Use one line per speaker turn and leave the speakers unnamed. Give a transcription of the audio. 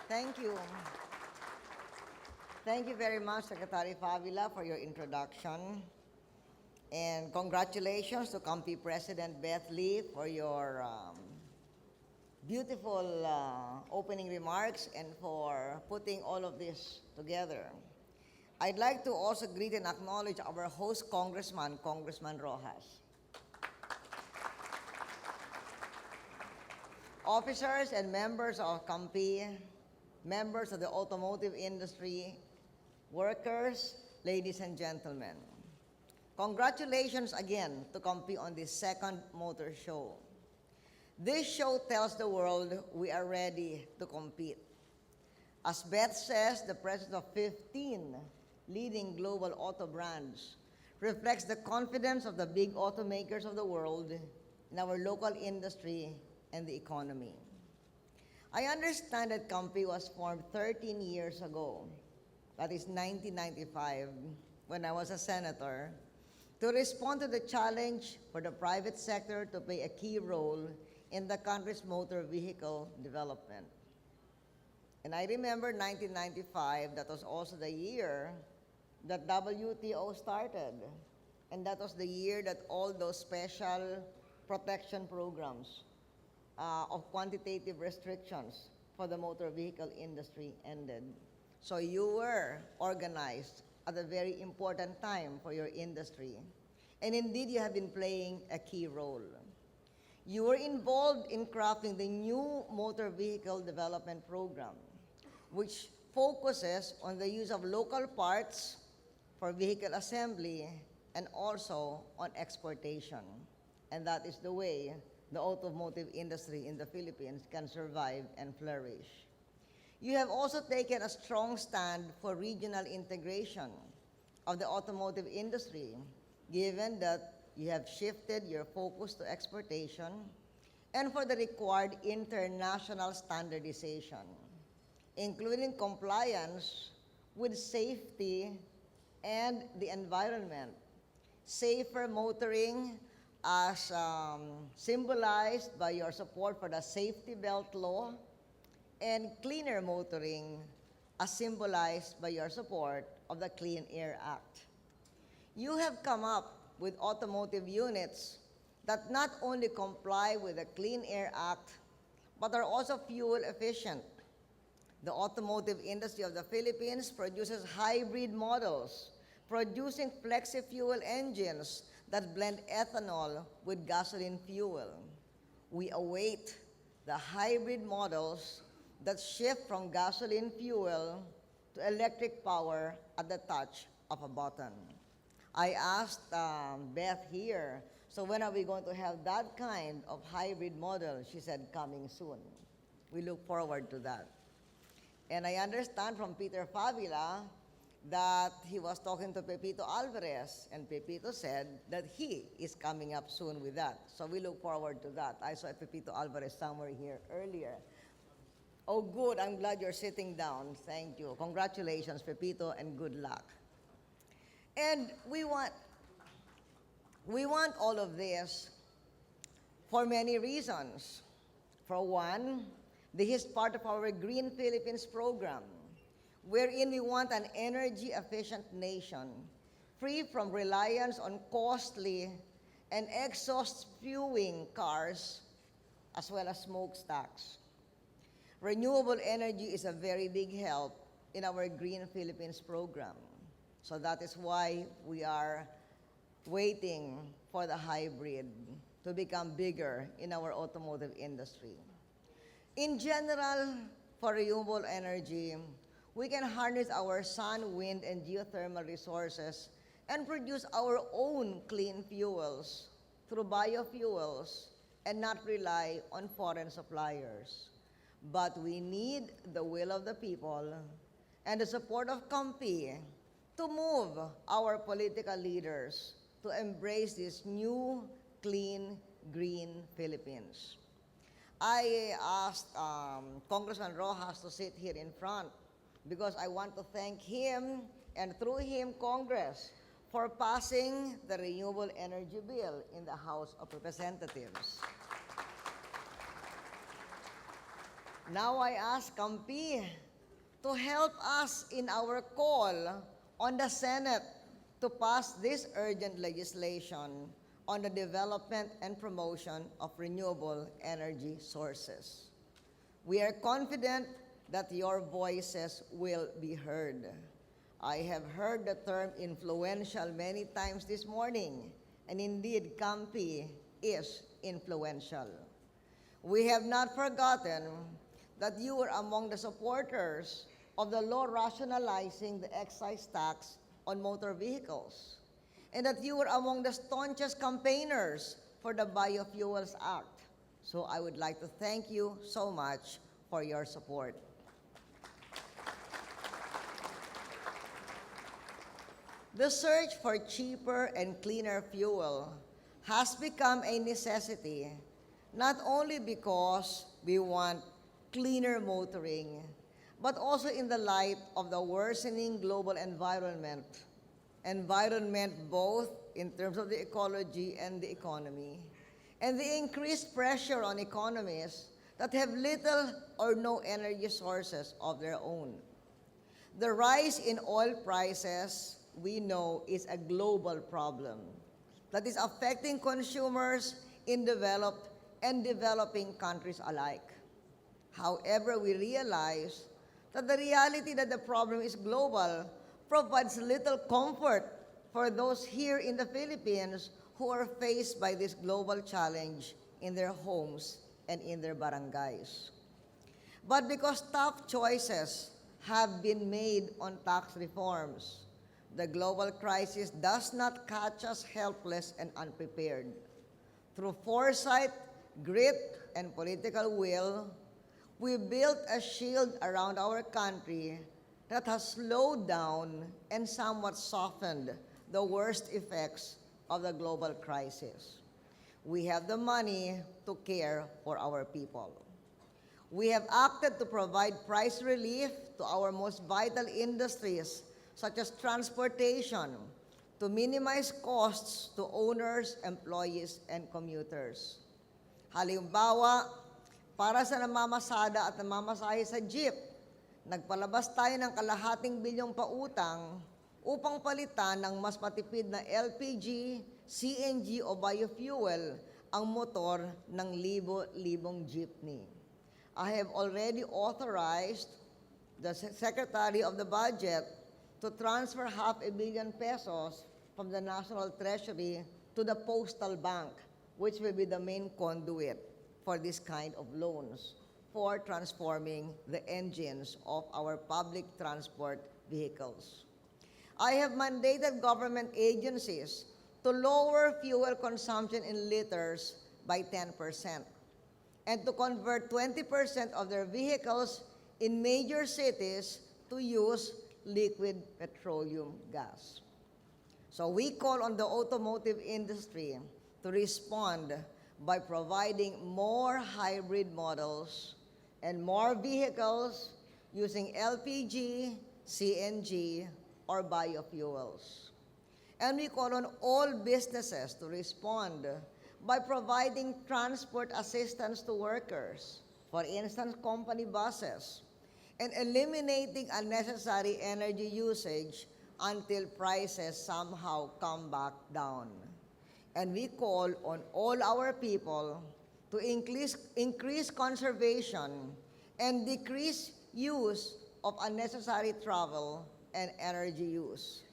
Thank you. Thank you very much, Secretary Favila, for your introduction. And congratulations to COMPI President Beth Lee for your beautiful opening remarks and for putting all of this together. I'd like to also greet and acknowledge our host Congressman, Congressman Roxas. Officers and members of COMPI, members of the automotive industry, workers, ladies and gentlemen. Congratulations again to COMPI on this second motor show. This show tells the world we are ready to compete. As Beth says, the presence of 15 leading global auto brands reflects the confidence of the big automakers of the world in our local industry and the economy. I understand that COMPI was formed 13 years ago, that is 1995, when I was a senator, to respond to the challenge for the private sector to play a key role in the country's motor vehicle development. And I remember 1995, that was also the year that WTO started. And that was the year that all those special protection programs of quantitative restrictions for the motor vehicle industry ended. So you were organized at a very important time for your industry. And indeed, you have been playing a key role. You were involved in crafting the new motor vehicle development program, which focuses on the use of local parts for vehicle assembly and also on exportation. And that is the way the automotive industry in the Philippines can survive and flourish. You have also taken a strong stand for regional integration of the automotive industry, given that you have shifted your focus to exportation and for the required international standardization, including compliance with safety and the environment. Safer motoring as symbolized by your support for the safety belt law, and cleaner motoring as symbolized by your support of the Clean Air Act. You have come up with automotive units that not only comply with the Clean Air Act, but are also fuel efficient. The automotive industry of the Philippines produces hybrid models, producing flexi-fuel engines that blend ethanol with gasoline fuel. We await the hybrid models that shift from gasoline fuel to electric power at the touch of a button. I asked Beth here, so when are we going to have that kind of hybrid model? She said, coming soon. We look forward to that. And I understand from Peter Favila that he was talking to Pepito Alvarez, and Pepito said that he is coming up soon with that. So we look forward to that. I saw Pepito Alvarez somewhere here earlier. Oh, good. I'm glad you're sitting down. Thank you. Congratulations, Pepito, and good luck. And we want all of this for many reasons. For one, this is part of our Green Philippines program, wherein we want an energy-efficient nation, free from reliance on costly and exhaust-spewing cars, as well as smokestacks. Renewable energy is a very big help in our Green Philippines program. So that is why we are waiting for the hybrid to become bigger in our automotive industry. In general, for renewable energy, we can harness our sun, wind, and geothermal resources and produce our own clean fuels through biofuels and not rely on foreign suppliers. But we need the will of the people and the support of COMPI to move our political leaders to embrace this new, clean, green Philippines. I asked Congressman Roxas to sit here in front because I want to thank him and through him Congress for passing the Renewable Energy Bill in the House of Representatives. Now I ask Kampi to help us in our call on the Senate to pass this urgent legislation on the development and promotion of renewable energy sources. We are confident that your voices will be heard. I have heard the term influential many times this morning, and indeed, Kampi is influential. We have not forgotten that you were among the supporters of the law rationalizing the excise tax on motor vehicles, and that you were among the staunchest campaigners for the Biofuels Act. So I would like to thank you so much for your support. The search for cheaper and cleaner fuel has become a necessity, not only because we want cleaner motoring, but also in the light of the worsening global environment both in terms of the ecology and the economy, and the increased pressure on economies that have little or no energy sources of their own. The rise in oil prices, we know, is a global problem that is affecting consumers in developed and developing countries alike. However, we realize that the reality that the problem is global provides little comfort for those here in the Philippines who are faced by this global challenge in their homes and in their barangays. But because tough choices have been made on tax reforms, the global crisis does not catch us helpless and unprepared. Through foresight, grit, and political will, we built a shield around our country that has slowed down and somewhat softened the worst effects of the global crisis. We have the money to care for our people. We have acted to provide price relief to our most vital industries, such as transportation, to minimize costs to owners, employees, and commuters. Halimbawa, para sa namamasada at namamasahe sa jeep, nagpalabas tayo ng kalahating bilyong pautang upang palitan ng mas matipid na LPG, CNG o biofuel ang motor ng libo-libong jeepney. I have already authorized the Secretary of the Budget to transfer 500 million pesos from the National Treasury to the Postal Bank, which will be the main conduit for this kind of loans for transforming the engines of our public transport vehicles. I have mandated government agencies to lower fuel consumption in liters by 10% and to convert 20% of their vehicles in major cities to use liquid petroleum gas. So we call on the automotive industry to respond by providing more hybrid models and more vehicles using LPG, CNG, or biofuels. And we call on all businesses to respond by providing transport assistance to workers, for instance, company buses, and eliminating unnecessary energy usage until prices somehow come back down. And we call on all our people to increase conservation and decrease use of unnecessary travel and energy use.